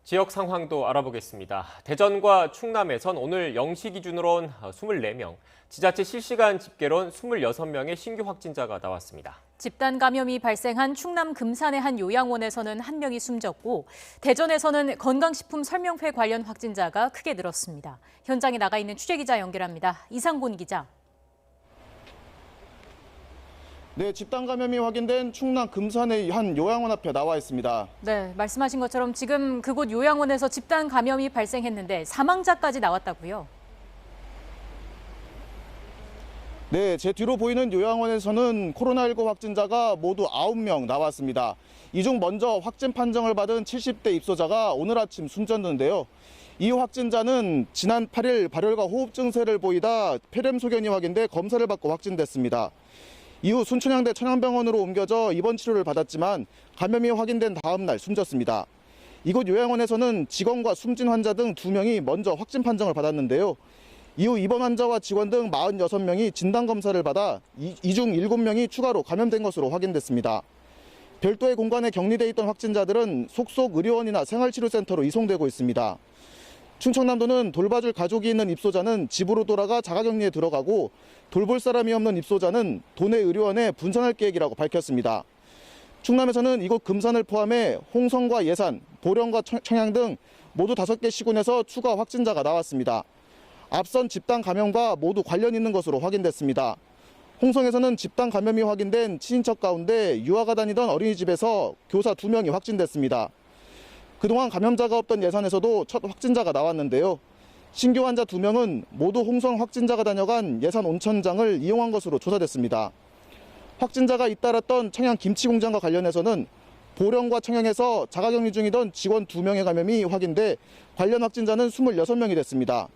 지역 상황도 알아보겠습니다. 대전과 충남에선 오늘 0시 기준으론 24명, 지자체 실시간 집계론 26명의 신규 확진자가 나왔습니다. 집단 감염이 발생한 충남 금산의 한 요양원에서는 1명이 숨졌고 대전에서는 건강식품 설명회 관련 확진자가 크게 늘었습니다. 현장에 나가 있는 취재기자 연결합니다. 이상곤 기자. 네, 집단 감염이 확인된 충남 금산의 한 요양원 앞에 나와 있습니다. 네, 말씀하신 것처럼 지금 그곳 요양원에서 집단 감염이 발생했는데 사망자까지 나왔다고요? 네, 제 뒤로 보이는 요양원에서는 코로나19 확진자가 모두 9명 나왔습니다. 이 중 먼저 확진 판정을 받은 70대 입소자가 오늘 아침 숨졌는데요. 이 확진자는 지난 8일 발열과 호흡 증세를 보이다 폐렴 소견이 확인돼 검사를 받고 확진됐습니다. 이후 순천향대 천안병원으로 옮겨져 입원 치료를 받았지만 감염이 확인된 다음 날 숨졌습니다. 이곳 요양원에서는 직원과 숨진 환자 등 2명이 먼저 확진 판정을 받았는데요. 이후 입원 환자와 직원 등 46명이 진단검사를 받아 이 중 7명이 추가로 감염된 것으로 확인됐습니다. 별도의 공간에 격리돼 있던 확진자들은 속속 의료원이나 생활치료센터로 이송되고 있습니다. 충청남도는 돌봐줄 가족이 있는 입소자는 집으로 돌아가 자가격리에 들어가고 돌볼 사람이 없는 입소자는 도내 의료원에 분산할 계획이라고 밝혔습니다. 충남에서는 이곳 금산을 포함해 홍성과 예산, 보령과 청양 등 모두 5개 시군에서 추가 확진자가 나왔습니다. 앞선 집단 감염과 모두 관련 있는 것으로 확인됐습니다. 홍성에서는 집단 감염이 확인된 친인척 가운데 유아가 다니던 어린이집에서 교사 2명이 확진됐습니다. 그동안 감염자가 없던 예산에서도 첫 확진자가 나왔는데요. 신규 환자 2명은 모두 홍성 확진자가 다녀간 예산 온천장을 이용한 것으로 조사됐습니다. 확진자가 잇따랐던 청양 김치공장과 관련해서는 보령과 청양에서 자가격리 중이던 직원 2명의 감염이 확인돼 관련 확진자는 26명이 됐습니다.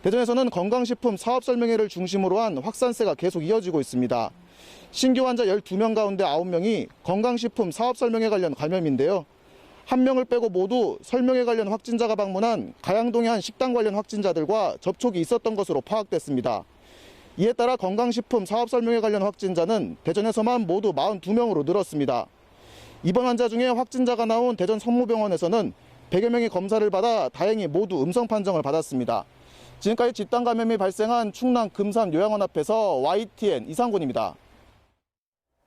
대전에서는 건강식품 사업설명회를 중심으로 한 확산세가 계속 이어지고 있습니다. 신규 환자 12명 가운데 9명이 건강식품 사업설명회 관련 감염인데요. 1명을 빼고 모두 설명회 관련 확진자가 방문한 가양동의 한 식당 관련 확진자들과 접촉이 있었던 것으로 파악됐습니다. 이에 따라 건강식품 사업설명회 관련 확진자는 대전에서만 모두 42명으로 늘었습니다. 입원 환자 중에 확진자가 나온 대전 성모병원에서는 100여 명이 검사를 받아 다행히 모두 음성 판정을 받았습니다. 지금까지 집단 감염이 발생한 충남 금산 요양원 앞에서 YTN 이상곤입니다.